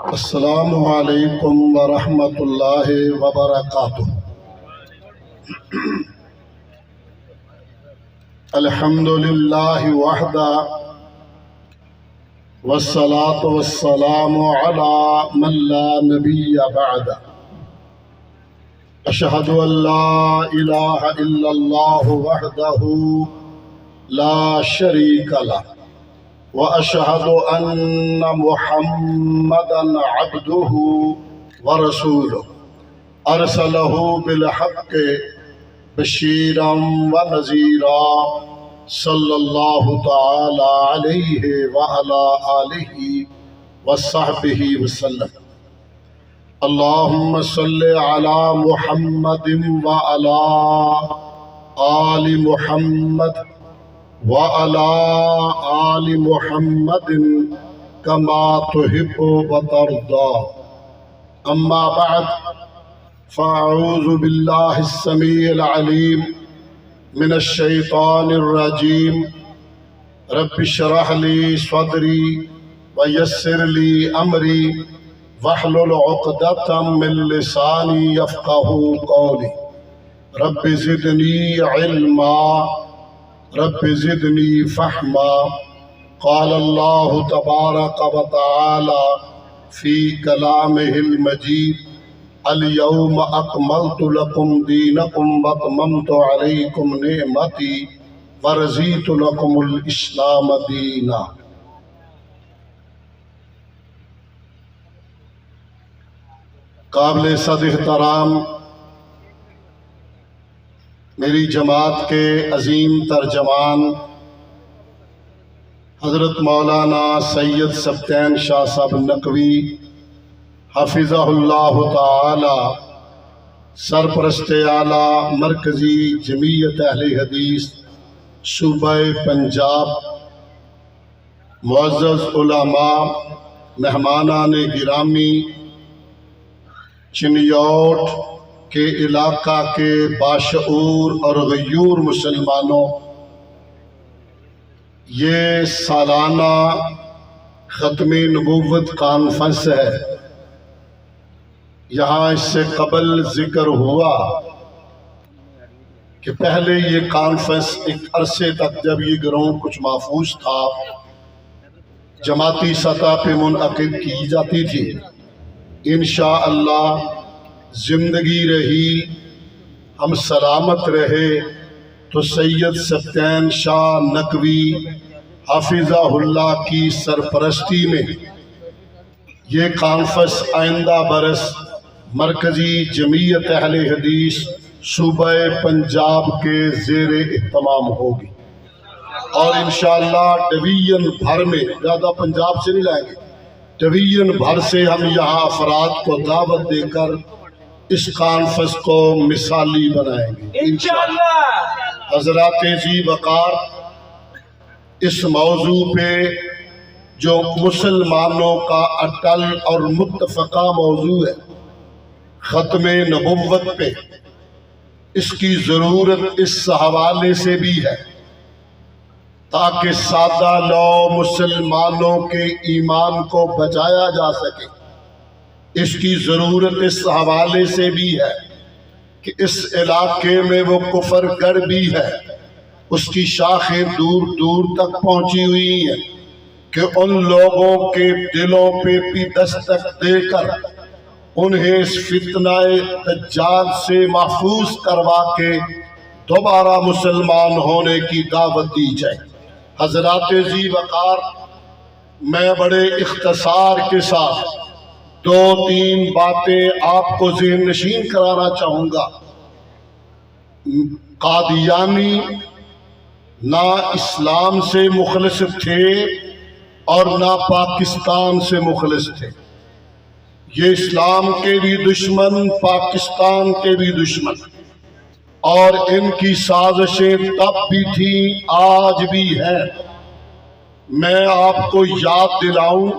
السلام علیکم ورحمۃ اللہ وبرکاتہ۔ الحمد للہ وحدہ والصلاة والسلام علی من لا نبی بعدہ۔ اشہد ان لا الہ الا اللہ وحدہ لا شریک لہ وَأَشْهَدُ أَنَّ مُحَمَّدًا عَبْدُهُ وَرَسُولُهُ أَرْسَلَهُ بِالْحَقِّ بَشِيرًا وَنَذِيرًا صلی اللہ تعالی علیہ وعلى آلہ وصحبہ وسلم۔ اللہم صلی علی محمد وعلى آل محمد وعلى آل محمد كما تحب وترضى۔ اما بعد فاعوذ باللہ السمیع العلیم من الشیطان الرجیم۔ رب اشرح لی صدری ویسر لی امری واحلل عقدۃ من لسانی یفقہوا قولی۔ رب زدنی علما رب زدنی فہما۔ قال اللہ تبارک و تعالی فی کلامہ المجید اليوم اکملت لکم دینکم واتممت علیکم نعمتی ورضیت لکم الاسلام دینا۔ قابل صد احترام میری جماعت کے عظیم ترجمان حضرت مولانا سید سبطین شاہ صاحب نقوی حفظہ اللہ تعالی، سرپرست اعلیٰ مرکزی جمعیت اہل حدیث صوبہ پنجاب، معزز علماء، مہمانان گرامی، چنیوٹ کے علاقہ کے باشعور اور غیور مسلمانوں، یہ سالانہ ختم نبوت کانفرنس ہے۔ یہاں اس سے قبل ذکر ہوا کہ پہلے یہ کانفرنس ایک عرصے تک جب یہ گراؤنڈ کچھ محفوظ تھا جماعتی سطح پہ منعقد کی جاتی تھی۔ انشاءاللہ زندگی رہی، ہم سلامت رہے تو سید سبطین شاہ نقوی حفظہ اللہ کی سرپرستی میں یہ کانفرنس آئندہ برس مرکزی جمعیت اہل حدیث صوبہ پنجاب کے زیر اہتمام ہوگی، اور انشاءاللہ ڈویژن بھر میں، زیادہ پنجاب سے نہیں لائیں گے، ڈویژن بھر سے ہم یہاں افراد کو دعوت دے کر اس کانفرنس کو مثالی بنائیں گے انشاءاللہ۔ حضرات ذی وقار، اس موضوع پہ جو مسلمانوں کا اٹل اور متفقہ موضوع ہے ختم نبوت پہ، اس کی ضرورت اس حوالے سے بھی ہے تاکہ سادہ لو مسلمانوں کے ایمان کو بچایا جا سکے۔ اس کی ضرورت اس حوالے سے بھی ہے کہ اس علاقے میں وہ کفر گر بھی ہے، اس کی شاخیں دور دور تک پہنچی ہوئی ہیں کہ ان لوگوں کے دلوں پہ بھی دستک دے کر انہیں اس فتنہ دجال سے محفوظ کروا کے دوبارہ مسلمان ہونے کی دعوت دی جائے۔ حضرات ذی وقار، میں بڑے اختصار کے ساتھ دو تین باتیں آپ کو ذہن نشین کرانا چاہوں گا۔ قادیانی نہ اسلام سے مخلص تھے اور نہ پاکستان سے مخلص تھے۔ یہ اسلام کے بھی دشمن، پاکستان کے بھی دشمن، اور ان کی سازشیں تب بھی تھیں، آج بھی ہیں۔ میں آپ کو یاد دلاؤں،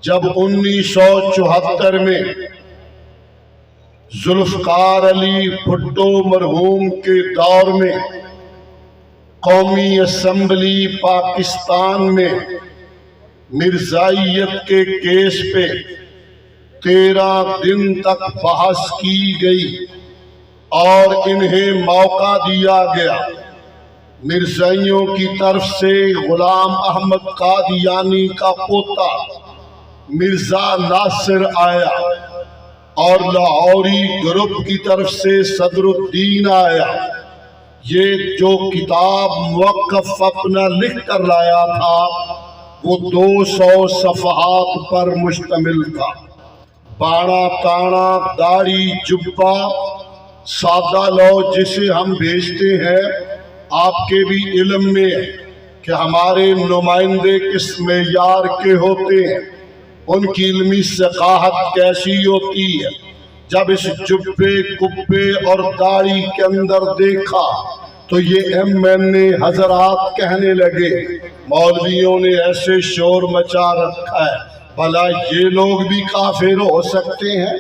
جب 1974 میں ذوالفقار علی بھٹو مرحوم کے دور میں قومی اسمبلی پاکستان میں مرزائیت کے کیس پہ 13 دن تک بحث کی گئی اور انہیں موقع دیا گیا۔ مرزائیوں کی طرف سے غلام احمد قادیانی کا پوتا مرزا ناصر آیا اور لاہوری گروپ کی طرف سے صدر الدین آیا۔ یہ جو کتاب موقف اپنا لکھ کر لایا تھا وہ 200 صفحات پر مشتمل تھا۔ باڑا تانا داڑھی جبہ سادہ لو جسے ہم بھیجتے ہیں، آپ کے بھی علم میں ہے کہ ہمارے نمائندے کس معیار کے ہوتے ہیں، ان کی علمی ثقافت کیسی ہوتی ہے۔ جب اس جبے کبے اور داڑھی کے اندر دیکھا تو یہ MNA حضرات کہنے لگے مولویوں نے ایسے شور مچا رکھا ہے، بھلا یہ لوگ بھی کافر ہو سکتے ہیں؟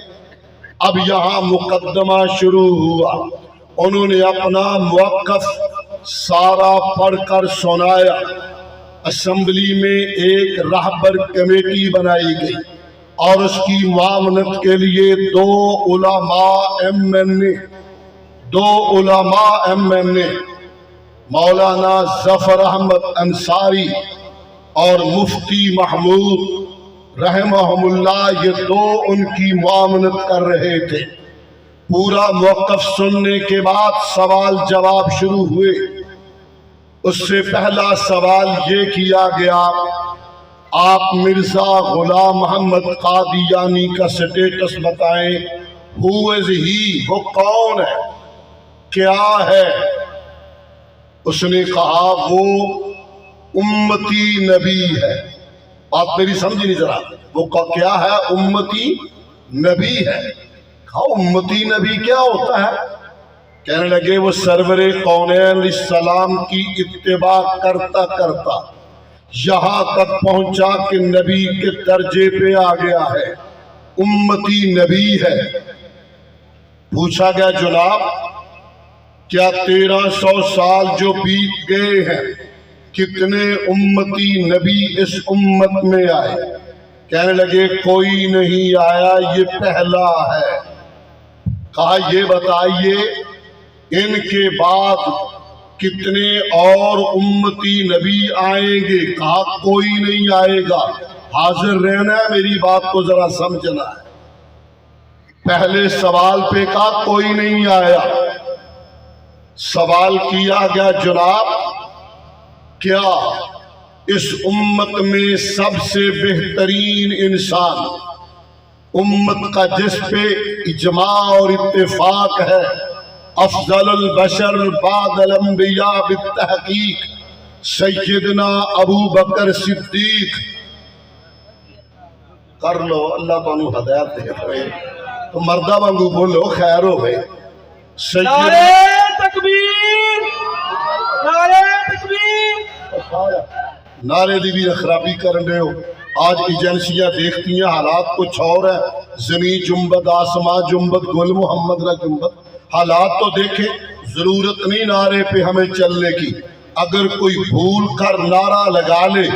اب یہاں مقدمہ شروع ہوا۔ انہوں نے اپنا موقف سارا پڑھ کر سنایا۔ اسمبلی میں ایک رہبر کمیٹی بنائی گئی اور اس کی معاونت کے لیے دو علماء MNA مولانا ظفر احمد انصاری اور مفتی محمود رحمہم اللہ، یہ دو ان کی معاونت کر رہے تھے۔ پورا موقف سننے کے بعد سوال جواب شروع ہوئے۔ اس سے پہلا سوال یہ کیا گیا، آپ مرزا غلام محمد قادیانی کا سٹیٹس بتائیں۔ ہو از ہی، وہ کون ہے، کیا ہے؟ اس نے کہا وہ امتی نبی ہے۔ آپ میری سمجھی نہیں ذرا، وہ کیا ہے؟ امتی نبی ہے۔ کہا امتی نبی کیا ہوتا ہے؟ کہنے لگے وہ سرور کونین علیہ السلام کی اتباع کرتا کرتا یہاں تک پہنچا کہ نبی کے درجے پہ آ گیا ہے، امتی نبی ہے۔ پوچھا گیا جناب کیا 1300 سال جو بیت گئے ہیں کتنے امتی نبی اس امت میں آئے؟ کہنے لگے کوئی نہیں آیا، یہ پہلا ہے۔ کہا یہ بتائیے ان کے بعد کتنے اور امتی نبی آئیں گے؟ کہا کوئی نہیں آئے گا۔ حاضر رہنا ہے، میری بات کو ذرا سمجھنا ہے۔ پہلے سوال پہ کہا کوئی نہیں آیا۔ سوال کیا گیا جناب کیا اس امت میں سب سے بہترین انسان، امت کا جس پہ اجماع اور اتفاق ہے، افضل البشر بعد الانبیاء بالتحقیق، سیدنا ابو بکر صدیق؟ کر لو، اللہ تعالیٰ ہدایت دے۔ تو مردہ وانگو بولو، خیر ہو گئے۔ نعرہ تکبیر، نعرہ تکبیر۔ نعرے دی بھی خرابی کر رہے ہو۔ آج ایجنسیاں دیکھتی ہیں حالات کچھ اور ہے، زمین جنبت، آسمان جنبت، گل محمد را جنبت۔ حالات تو دیکھیں، ضرورت نہیں نعرے پہ ہمیں چلنے کی۔ اگر کوئی بھول کر نعرہ لگا لے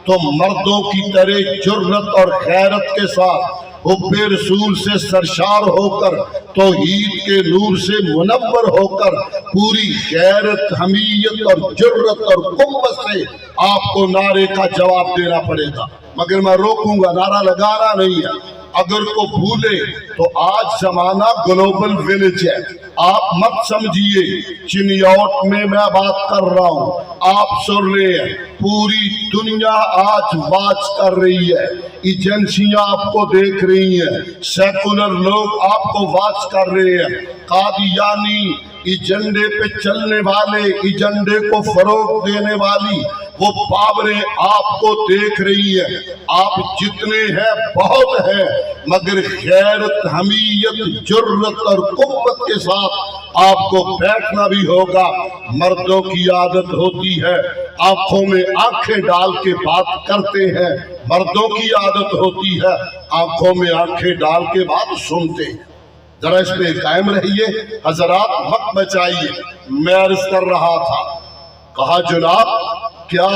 تو مردوں کی طرح جرت اور غیرت کے ساتھ حب رسول سے سرشار ہو کر، توحید کے نور سے منور ہو کر، پوری غیرت، حمیت اور جرت اور قوت سے آپ کو نعرے کا جواب دینا پڑے گا، مگر میں روکوں گا، نعرہ لگانا نہیں ہے۔ اگر کو بھولے تو آج زمانہ گلوبل ویلیج ہے، آپ مت سمجھیے چنیوٹ میں میں بات کر رہا ہوں، آپ سن رہے ہیں، پوری دنیا آج واچ کر رہی ہے، ایجنسیاں آپ کو دیکھ رہی ہیں، سیکولر لوگ آپ کو واچ کر رہے ہیں۔ قادیانی ایجنڈے پہ چلنے والے، ایجنڈے کو فروغ دینے والی وہ پاوریں آپ کو دیکھ رہی ہیں۔ آپ جتنے ہیں بہت ہیں، مگر غیرت، حمیت، جرت اور قوت کے ساتھ آپ کو بیٹھنا بھی ہوگا۔ مردوں کی عادت ہوتی ہے آنکھوں میں آنکھیں ڈال کے بات کرتے ہیں، مردوں کی عادت ہوتی ہے آنکھوں میں آنکھیں ڈال کے بات سنتے ہیں۔ ذرا اس پہ قائم رہیے حضرات، وقت بچائیے۔ میں عرض کر رہا تھا، کہا جناب کیا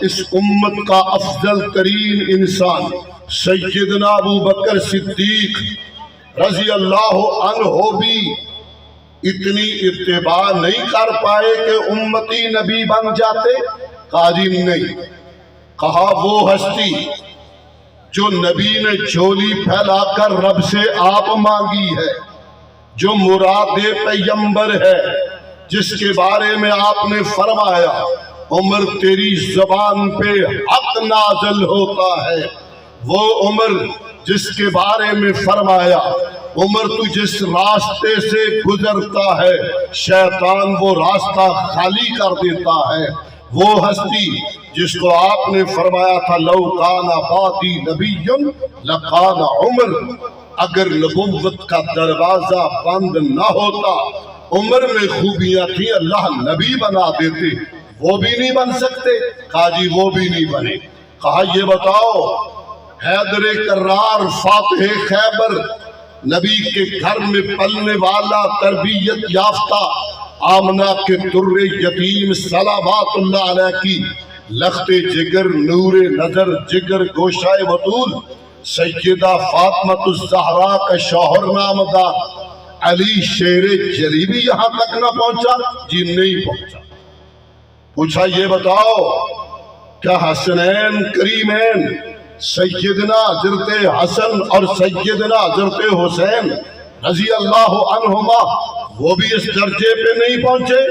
اس امت کا افضل ترین انسان سیدنا ابو بکر صدیق رضی اللہ عنہ بھی اتنی اتباع نہیں کر پائے کہ امتی نبی بن جاتے؟ کہا جی نہیں. کہا وہ ہستی جو نبی نے جھولی پھیلا کر رب سے آپ مانگی ہے، جو مراد پیغمبر ہے، جس کے بارے میں آپ نے فرمایا عمر تیری زبان پہ حق نازل ہوتا ہے، وہ عمر جس کے بارے میں فرمایا عمر تو جس راستے سے گزرتا ہے شیطان وہ راستہ خالی کر دیتا ہے، وہ ہستی جس کو آپ نے فرمایا تھا لو کان بعدی نبی لکان عمر، اگر نبوت کا دروازہ بند نہ ہوتا عمر میں خوبیاں تھیں اللہ نبی بنا دیتے، وہ بھی نہیں بن سکتے؟ کہا جی وہ بھی نہیں بنے. کہا یہ بتاؤ حیدر کرار فاتح خیبر نبی کے گھر میں پلنے والا تربیت یافتہ آمنہ کے در یتیم صلوات اللہ علیہ کی لخت جگر نور نظر جگر گوشائے بطول سیدہ فاطمہ الزہرا کا شوہر نامدار علی شیر جلی بھی یہاں تک نہ پہنچا؟ جی نہیں پہنچا. پوچھا یہ بتاؤ کیا حسنین کریمین سیدنا حضرت حسن اور سیدنا حضرت حسین رضی اللہ عنہما وہ بھی اس درجے پہ نہیں پہنچے؟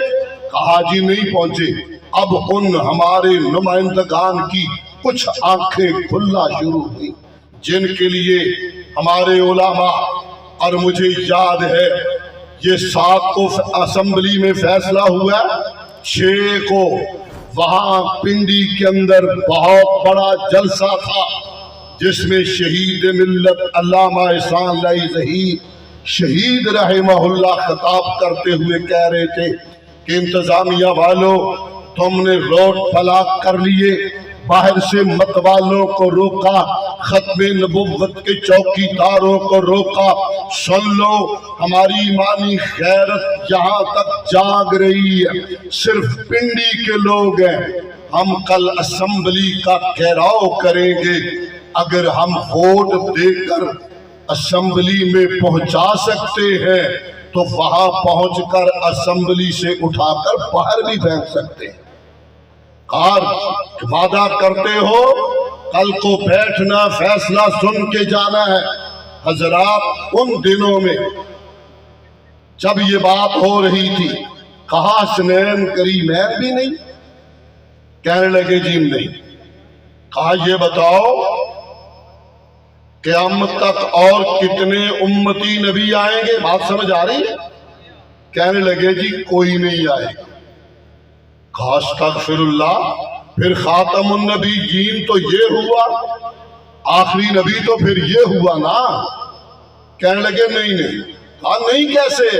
کہا جی نہیں پہنچے. اب ان ہمارے نمائندگان کی کچھ آنکھیں کھلنا شروع ہوئی جن کے لیے ہمارے علماء اور مجھے یاد ہے یہ 7 کو اسمبلی میں فیصلہ ہوا، 6 کو وہاں پنڈی کے اندر بہت بڑا جلسہ تھا جس میں شہید ملت علامہ احسان اللہ ظہیر شہید رحمہ اللہ خطاب کرتے ہوئے کہہ رہے تھے کہ انتظامیہ والوں تم نے روڈ بلاک کر لیے، باہر سے متوالوں کو روکا، ختم نبوت کے چوکی داروں کو روکا. سن لو ہماری ایمانی غیرت یہاں تک جاگ رہی ہے، صرف پنڈی کے لوگ ہیں. ہم کل اسمبلی کا گھیراؤ کریں گے، اگر ہم ووٹ دے کر اسمبلی میں پہنچا سکتے ہیں تو وہاں پہنچ کر اسمبلی سے اٹھا کر باہر بھی پھینک سکتے ہیں. وعدہ کرتے ہو کل کو بیٹھنا فیصلہ سن کے جانا ہے. حضرات ان دنوں میں جب یہ بات ہو رہی تھی کہا حسنین کریمین بھی نہیں؟ کہنے لگے جی نہیں. کہا یہ بتاؤ قیامت تک اور کتنے امتی نبی آئیں گے؟ بات سمجھ آ رہی ہے؟ کہنے لگے جی کوئی نہیں آئے گا. کہا استغفر اللہ، پھر خاتم النبیین تو یہ ہوا، آخری نبی تو پھر یہ ہوا نا. کہنے لگے نہیں. کہا نہیں کیسے؟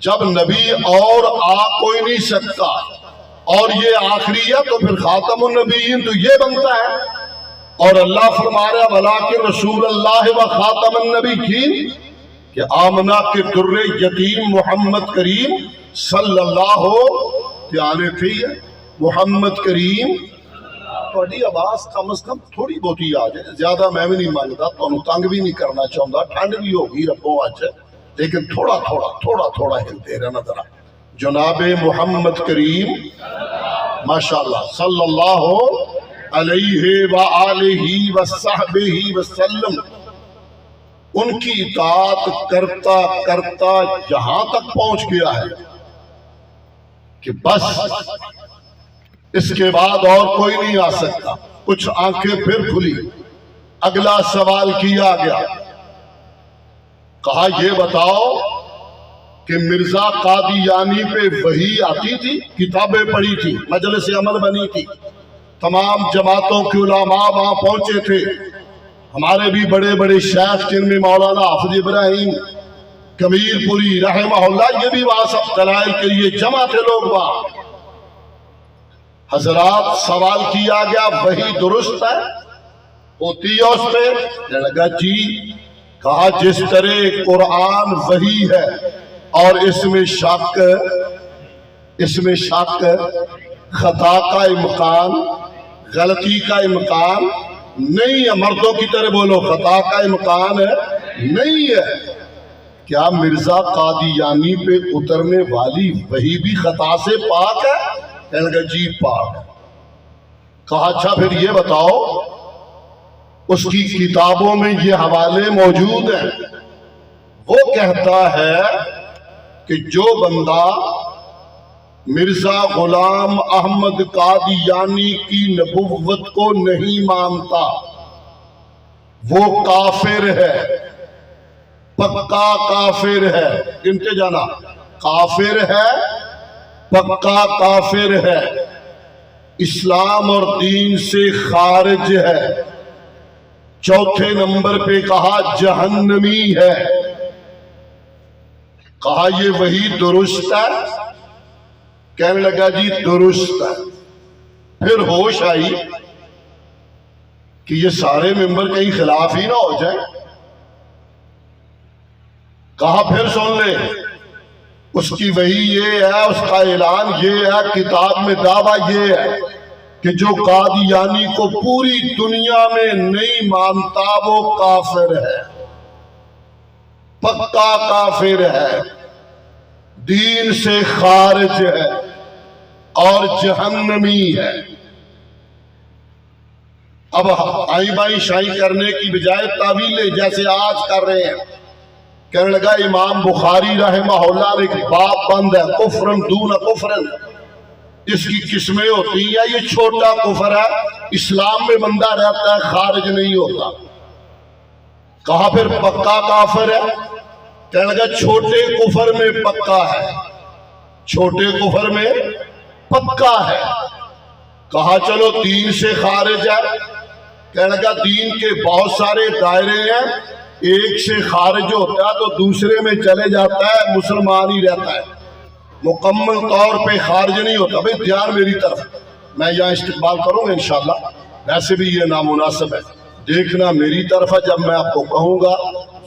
جب نبی اور آ کوئی نہیں سکتا اور یہ آخری ہے تو پھر خاتم النبیین تو یہ بنتا ہے. اور اللہ فرما رہا ولیکن رسول اللہ و خاتم النبیین کہ آمنہ کے در یتیم محمد کریم صلی اللہ پیارے تھے. محمد کریم تھوڑی آواز کم از کم تھوڑی بہت ہی آ جائے، زیادہ میں بھی نہیں مانگتا، تمہیں تنگ بھی نہیں کرنا چاہتا، ٹھنڈ بھی ہوگی ربو اچ، لیکن تھوڑا تھوڑا ہلتے رہنا ذرا. جناب محمد کریم ماشاءاللہ صلی اللہ علیہ وآلہ وصحبہ وسلم ان کی اطاعت کرتا کرتا یہاں تک پہنچ گیا ہے کہ بس اس کے بعد اور کوئی نہیں آ سکتا. کچھ آنکھیں پھر کھلی. اگلا سوال کیا گیا، کہا یہ بتاؤ کہ مرزا قادیانی پہ وحی آتی تھی، کتابیں پڑھی تھی، مجلس عمل بنی تھی، تمام جماعتوں کے علماء وہاں پہنچے تھے، ہمارے بھی بڑے بڑے شیخ جن میں مولانا حافظ ابراہیم کبیر پوری رحمہ اللہ یہ بھی وہاں سب دلائل کے لیے جمع تھے لوگ وہاں. حضرات سوال کیا گیا وہی درست ہے ہوتی ہے اس پہ؟ لگا جی. کہا جس طرح قرآن وحی ہے اور اس میں شک خطا کا امکان، غلطی کا امکان نہیں ہے. مردوں کی طرح بولو، خطا کا امکان ہے نہیں ہے. کیا مرزا قادیانی پہ اترنے والی وہی بھی خطا سے پاک ہے؟ کہنے لگا جی پاک. کہا اچھا پھر یہ بتاؤ، اس کی کتابوں میں یہ حوالے موجود ہیں. وہ کہتا ہے کہ جو بندہ مرزا غلام احمد قادیانی کی نبوت کو نہیں مانتا وہ کافر ہے، پکا کافر ہے. گنتے جانا، کافر ہے، پکا کافر ہے، اسلام اور دین سے خارج ہے. چوتھے نمبر پہ کہا جہنمی ہے. کہا یہ وہی درست ہے؟ کہنے لگا جی درست ہے. پھر ہوش آئی کہ یہ سارے ممبر کہیں خلاف ہی نہ ہو جائے. کہا پھر سن لے، اس کی وہی یہ ہے، اس کا اعلان یہ ہے، کتاب میں دعویٰ یہ ہے کہ جو قادیانی کو پوری دنیا میں نہیں مانتا وہ کافر ہے، پکا کافر ہے، دین سے خارج ہے اور جہنمی ہے. اب آئی بائی شائی کرنے کی بجائے تعویلیں جیسے آج کر رہے ہیں. کہنے لگا امام بخاری رحمہ اللہ نے ایک باب بند ہے، کفرن دون کفرن. اس کی قسمیں ہوتی ہیں. یہ چھوٹا کفر ہے، اسلام میں بندہ رہتا ہے، خارج نہیں ہوتا. کہا پھر پکا کافر ہے؟ کہنے لگا چھوٹے کفر میں پکا ہے، چھوٹے کفر میں پکا ہے. کہا چلو دین سے خارج ہے. کہنے لگا دین کے بہت سارے دائرے ہیں، ایک سے خارج ہوتا ہے تو دوسرے میں چلے جاتا ہے، مسلمان ہی رہتا ہے، مکمل طور پہ خارج نہیں ہوتا. بھئی دھیان میری طرف، میں یہاں استقبال کروں گا انشاءاللہ، ویسے بھی یہ نامناسب ہے، دیکھنا میری طرف ہے. جب میں آپ کو کہوں گا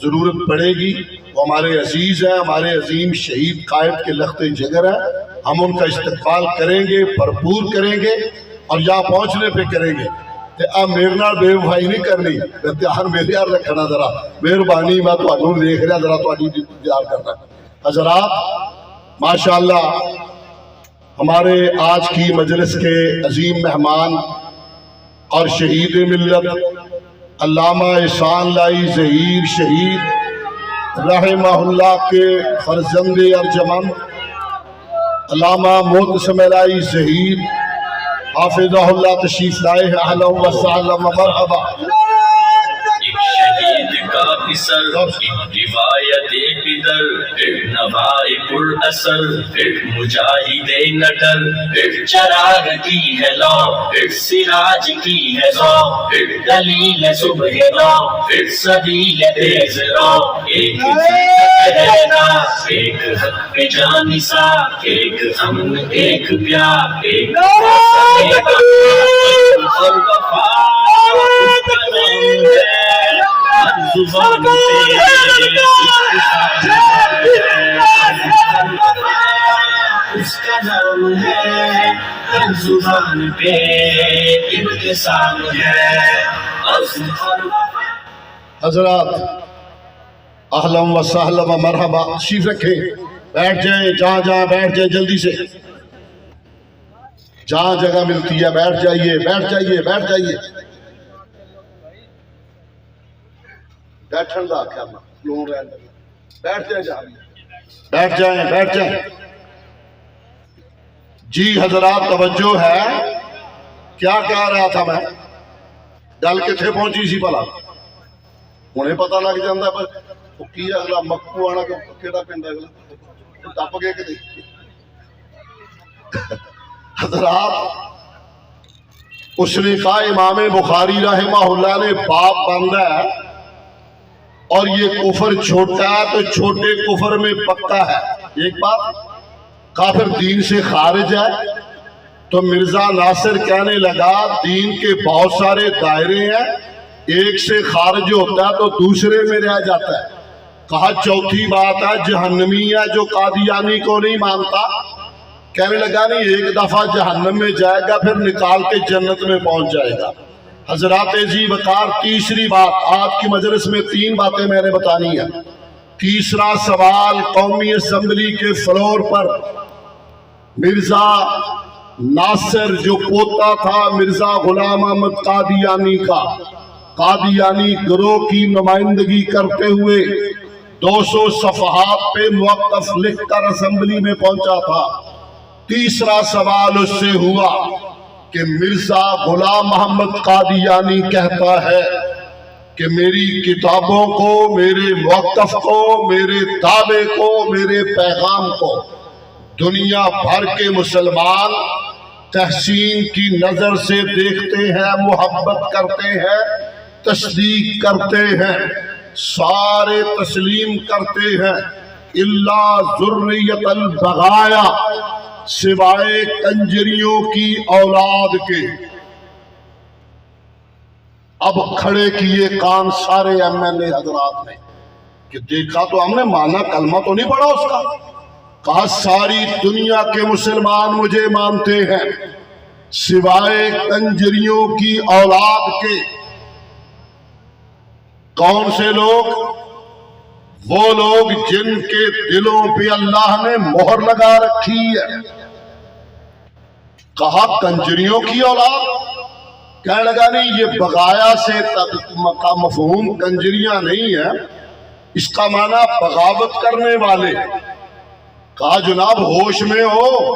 ضرورت پڑے گی، وہ ہمارے عزیز ہیں، ہمارے عظیم شہید قائد کے لخت جگر ہیں، ہم ان کا استقبال کریں گے، بھرپور کریں گے اور یہاں پہنچنے پہ کریں گے. اب میرے نال بے وفائی نہیں کرنی، دھیان میرے یار رکھنا ذرا، مہربانی. میں تھانوں دیکھ رہا ذرا تھوڑی انتظار کرنا. حضرات ماشاءاللہ ہمارے آج کی مجلس کے عظیم مہمان اور شہید ملت علامہ احسان لائی ظہیر شہید رحمہ اللہ کے فرزند ارجمند علامہ معتصم لائی ظہیر حافظہ اللہ تشریف لائے ہیں. اہلا و سہلا و مرحبا. شہید کا پسر روایت پدر نوائے پر اثر مجاہد نٹر چراغ کی ہے لو سراج کی ہے زو دلیل صبح رو سبیل تیز رو ایک کہنا ایک حق پہ جانسا ایک امن ایک پیار ایک اور وفا اس کا نام ہے زبان اس کا نام ہے، زبان پہ ابتسام ہے. حضرات اہلا و سہلا و مرحبا. تشریف رکھیں، بیٹھ جائیں، جہاں جہاں بیٹھ جائیں، جلدی سے جہاں جگہ ملتی ہے بیٹھ جائیے، بیٹھ جائیے، بیٹھ جائیے. بیٹھن دا کیا بیٹھ جائیں، بیٹھ جائیں، بیٹھ جائیں. جی حضرات توجہ ہے. کیا کہہ رہا تھا میں؟ گل کتنے پہنچی سی بھلا؟ انہیں پتہ لگ جاتا پر کی اگلا مکو آنا کہڑا پنڈ اگلا ٹپ گئے کہ نہیں. حضرات اس نے کہا امام بخاری رحمہ اللہ نے باب باندھا ہے اور یہ کفر چھوٹا ہے تو چھوٹے کفر میں پکا ہے. ایک بات کافر دین سے خارج ہے تو مرزا ناصر کہنے لگا دین کے بہت سارے دائرے ہیں، ایک سے خارج ہوتا ہے تو دوسرے میں رہ جاتا ہے. کہا چوتھی بات ہے جہنمی ہے جو قادیانی کو نہیں مانتا. کہنے لگا نہیں ایک دفعہ جہنم میں جائے گا پھر نکال کے جنت میں پہنچ جائے گا۔ حضرات جی وقار تیسری بات، آج کی مجلس میں 3 باتیں میں نے بتانی ہیں۔ تیسرا سوال قومی اسمبلی کے فلور پر مرزا ناصر جو پوتا تھا مرزا غلام احمد قادیانی کا، قادیانی گروہ کی نمائندگی کرتے ہوئے 200 صفحات پہ موقف لکھ کر اسمبلی میں پہنچا تھا۔ تیسرا سوال اس سے ہوا کہ مرزا غلام محمد قادیانی کہتا ہے کہ میری کتابوں کو، میرے موقف کو، میرے دعوے کو، میرے پیغام کو دنیا بھر کے مسلمان تحسین کی نظر سے دیکھتے ہیں، محبت کرتے ہیں، تصدیق کرتے ہیں، سارے تسلیم کرتے ہیں، الا ذریت البغایا، سوائے کنجریوں کی اولاد کے۔ اب کھڑے کیے کان سارے MLA حضرات نے کہ دیکھا تو ہم نے، مانا کلمہ تو نہیں پڑھا اس کا؟ کہا ساری دنیا کے مسلمان مجھے مانتے ہیں سوائے کنجریوں کی اولاد کے۔ کون سے لوگ؟ وہ لوگ جن کے دلوں پہ اللہ نے مہر لگا رکھی ہے۔ کہا کنجریوں کی اولاد؟ کہنے لگا نہیں، یہ بغایا سے کا مفہوم کنجریاں نہیں ہے، اس کا معنی بغاوت کرنے والے۔ کہا جناب ہوش میں ہو،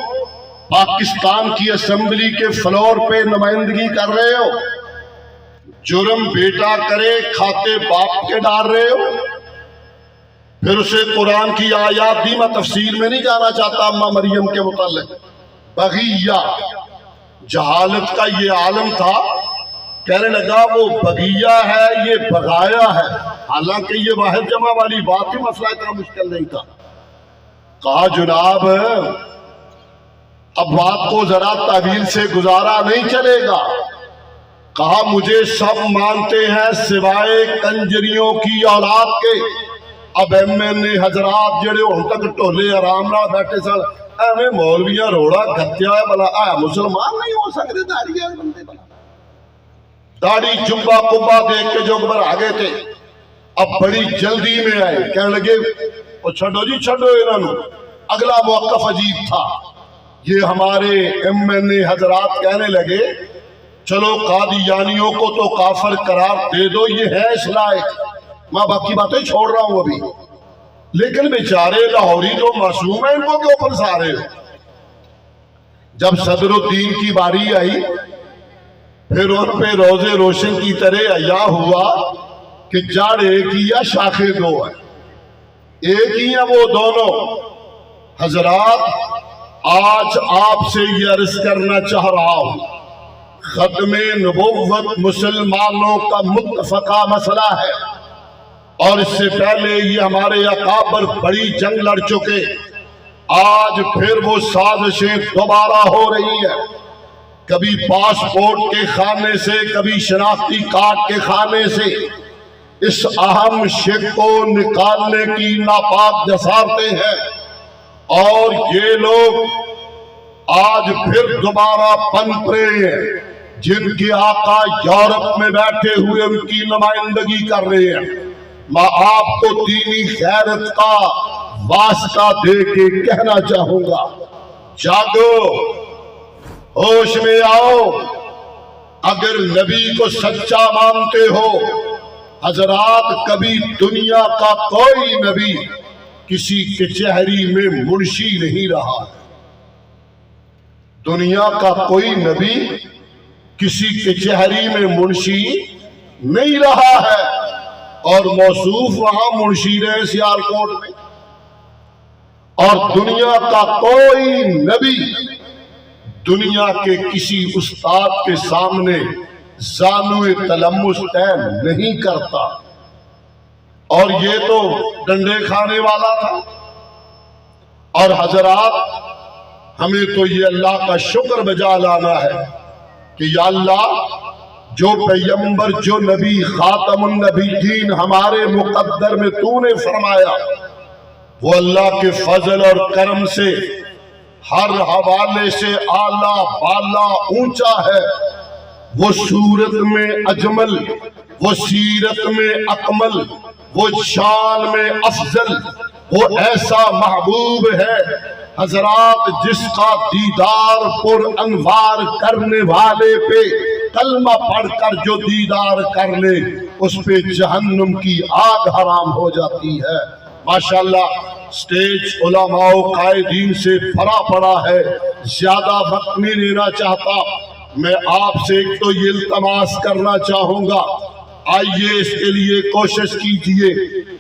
پاکستان کی اسمبلی کے فلور پہ نمائندگی کر رہے ہو، جرم بیٹا کرے کھاتے باپ کے ڈال رہے ہو۔ پھر اسے قرآن کی آیات دی، میں تفصیل میں نہیں جانا چاہتا اماں مریم کے متعلق۔ بغیہ جہالت کا یہ عالم تھا، کہنے لگا وہ بغیہ ہے، یہ بغایا ہے، حالانکہ یہ واحد جمع والی بات ہی، مسئلہ اتنا مشکل نہیں تھا۔ کہا جناب اب بات کو ذرا تعویل سے گزارا نہیں چلے گا۔ کہا مجھے سب مانتے ہیں سوائے کنجریوں کی اولاد کے۔ اب MLA حضرات جڑے ہن تک ٹولے آرام نہ بیٹھے سن، ایویں مولویاں روڑا گھتیا ہے بلا آ مسلمان نہیں ہو سکتے داڑھی والے بندے، بلا داڑھی جبا کبا دیکھ کے جو گھبرا گئے تھے۔ اب بڑی جلدی میں آئے، کہنے لگے وہ چھڈو جی چھڈو انہوں۔ اگلا موقف عجیب تھا، یہ ہمارے MLA حضرات کہنے لگے چلو قادیانیوں کو تو کافر قرار دے دو، یہ ہے اس لائق، میں باقی باتیں چھوڑ رہا ہوں ابھی، لیکن بیچارے لاہوری تو معصوم ہیں، ان کو کیوں پھنسا رہے ہو؟ جب صدر الدین کی باری آئی پھر ان پہ روزے روشن کی طرح عیا ہوا کہ جڑ ایک ہی ہے شاخیں دو ہیں، ایک ہی ہیں وہ دونوں۔ حضرات آج آپ سے یہ عرض کرنا چاہ رہا ہوں، ختم نبوت مسلمانوں کا متفقہ مسئلہ ہے، اور اس سے پہلے یہ ہمارے اکابر بڑی جنگ لڑ چکے، آج پھر وہ سازشیں دوبارہ ہو رہی ہیں، کبھی پاسپورٹ کے خانے سے، کبھی شناختی کارڈ کے خانے سے اس اہم شک کو نکالنے کی ناپاک جسارتیں ہیں، اور یہ لوگ آج پھر دوبارہ پنپ رہے ہیں، جن کے آقا یورپ میں بیٹھے ہوئے ان کی نمائندگی کر رہے ہیں۔ میں آپ کو دینی غیرت کا واسطہ دے کے کہنا چاہوں گا، جاگو، ہوش میں آؤ، اگر نبی کو سچا مانتے ہو، حضرات کبھی دنیا کا کوئی نبی کسی کچہری میں منشی نہیں رہا، دنیا کا کوئی نبی کسی کچہری میں منشی نہیں رہا ہے، اور موصوف وہاں منشی رہے سیالکوٹ میں، اور دنیا کا کوئی نبی دنیا کے کسی استاد کے سامنے زانوِ تلمس طے نہیں کرتا، اور یہ تو ڈنڈے کھانے والا تھا۔ اور حضرات ہمیں تو یہ اللہ کا شکر بجا لانا ہے کہ یا اللہ جو پیغمبر، جو نبی، خاتم النبیین ہمارے مقدر میں تو نے فرمایا، وہ اللہ کے فضل اور کرم سے ہر حوالے سے اعلیٰ بالا اونچا ہے، وہ صورت میں اجمل، وہ سیرت میں اکمل، وہ شان میں افضل، وہ ایسا محبوب ہے حضرات جس کا دیدار پر انوار کرنے والے پہ کلمہ پڑھ کر جو دیدار کر لے اس پہ جہنم کی آگ حرام ہو جاتی ہے۔ ماشاءاللہ سٹیج علماء و قائدین سے بھرا پڑا ہے، زیادہ وقت نہیں لینا چاہتا۔ میں آپ سے ایک تو یہ التماس کرنا چاہوں گا، آئیے اس کے لیے کوشش کیجئے،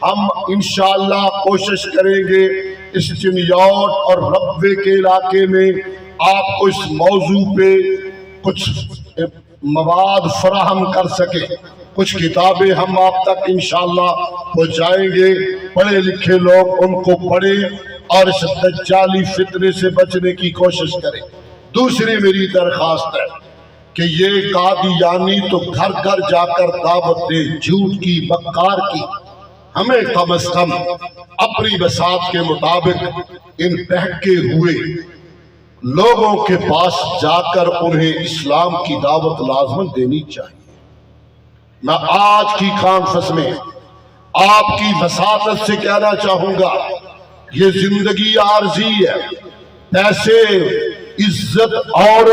ہم انشاءاللہ کوشش کریں گے اس چنیوٹ اور ربوے کے علاقے میں آپ کو اس موضوع پہ کچھ مواد فراہم کر سکے، کچھ کتابیں ہم آپ تک انشاءاللہ پہنچائیں گے، پڑھے لکھے لوگ ان کو پڑھیں اور اس دجالی فتنے سے بچنے کی کوشش کریں۔ دوسری میری درخواست ہے کہ یہ قادیانی تو گھر گھر جا کر دعوت دے جھوٹ کی بکار کی، ہمیں کم از کم اپنی بساط کے مطابق ان بہکے ہوئے لوگوں کے پاس جا کر انہیں اسلام کی دعوت لازمن دینی چاہیے۔ میں آج کی کانفرنس میں آپ کی وساطت سے کہنا چاہوں گا، یہ زندگی عارضی ہے، پیسے، عزت اور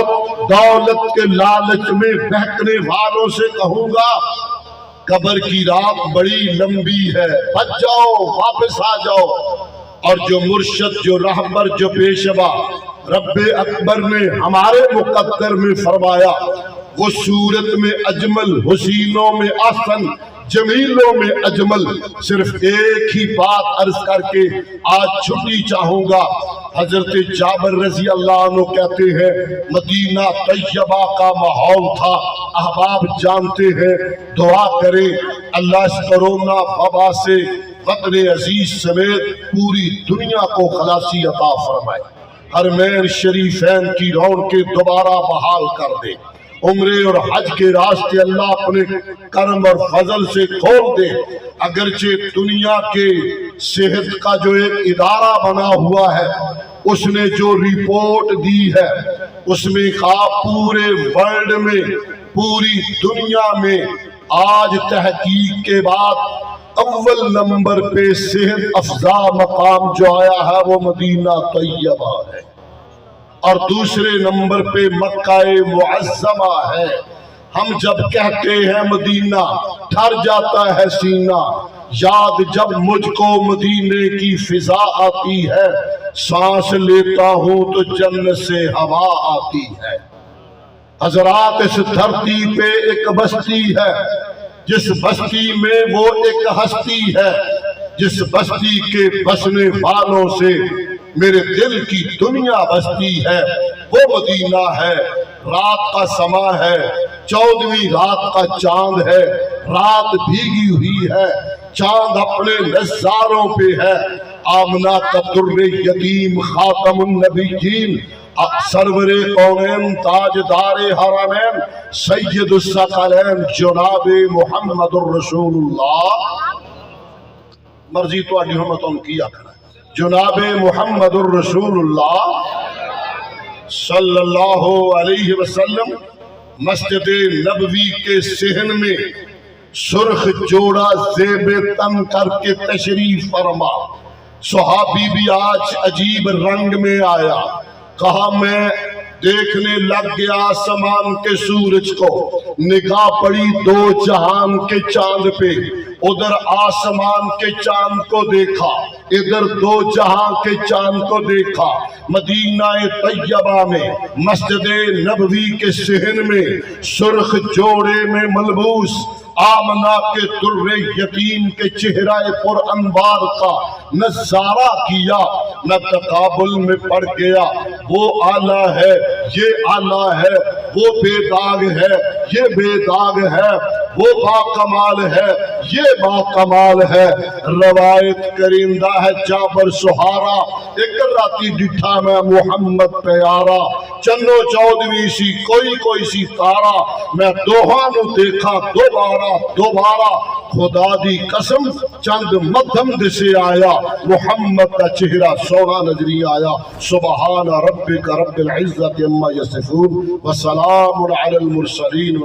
دولت کے لالچ میں بہکنے والوں سے کہوں گا قبر کی رات بڑی لمبی ہے، بچ جاؤ، واپس آ جاؤ۔ اور جو مرشد، جو رہبر، جو پیشوا رب اکبر نے ہمارے مقدر میں فرمایا، وہ صورت میں اجمل، حسینوں میں احسن، جمیلوں میں اجمل۔ صرف ایک ہی بات عرض کر کے آج چھٹی چاہوں گا۔ حضرت جابر رضی اللہ عنہ کہتے ہیں مدینہ طیبہ کا ماحول تھا، احباب جانتے ہیں، دعا کریں اللہ اس کرونا وبا سے وطن عزیز سمیت پوری دنیا کو خلاصی عطا فرمائے، حرمین شریفین کی رونقیں دوبارہ بحال کر دے، عمرے اور حج کے راستے اللہ اپنے کرم اور فضل سے کھول دے۔ اگرچہ دنیا کے صحت کا جو ایک ادارہ بنا ہوا ہے اس نے جو رپورٹ دی ہے اس میں پورے ورلڈ میں، پوری دنیا میں آج تحقیق کے بعد اول نمبر پہ صحت افزا مقام جو آیا ہے وہ مدینہ طیبہ ہے، اور دوسرے نمبر پہ مکہ معظمہ ہے۔ ہم جب کہتے ہیں مدینہ ٹھر جاتا ہے سینہ، یاد جب مجھ کو مدینے کی فضا آتی ہے، سانس لیتا ہوں تو جنت سے ہوا آتی ہے۔ حضرات اس دھرتی پہ ایک بستی ہے، جس بستی میں وہ ایک ہستی ہے، جس بستی کے بسنے والوں سے میرے دل کی دنیا بستی ہے، وہ مدینہ ہے۔ رات کا سما ہے، 14ویں رات کا چاند ہے، رات بھیگی ہوئی ہے، چاند اپنے نظاروں پہ ہے۔ آمنہ کا در یتیم خاتم النبیین، سرور کونین تاجدار حرمین، سید الثقلین جناب محمد الرسول اللہ، مرضی تو اڈی ہمتوں کی آکھنا ہے، جناب محمد الرسول اللہ صلی اللہ علیہ وسلم مسجد نبوی کے صحن میں سرخ جوڑا زیب تن کر کے تشریف فرما۔ صحابی بھی آج عجیب رنگ میں آیا، کہا میں دیکھنے لگ گیا آسمان کے سورج کو، نگاہ پڑی دو جہان کے چاند پہ، ادھر آسمان کے چاند کو دیکھا، ادھر دو جہاں کے چاند کو دیکھا۔ مدینہ طیبہ میں مسجد نبوی کے صحن میں سرخ جوڑے میں ملبوس آمنہ کے در یتیم کے چہرہ پر انوار کا نظارہ کیا۔ میں تقابل میں پڑ گیا، وہ آلہ ہے، یہ آلہ ہے، وہ بے داغ ہے، یہ بے داغ ہے، وہ با کمال ہے، یہ با کمال ہے۔ روایت کریندہ ہے جابر سہارا، ایک راتی ڈٹھا میں محمد پیارا، چنو چودویں سی کوئی سی تارا، میں دوہانو دیکھا دوبارہ، خدا دی قسم چند مدھم دسے آیا، محمد کا چہرہ سونا نظری آیا۔ سبحان ربک رب العزت عما یصفون وسلام علی المرسلین۔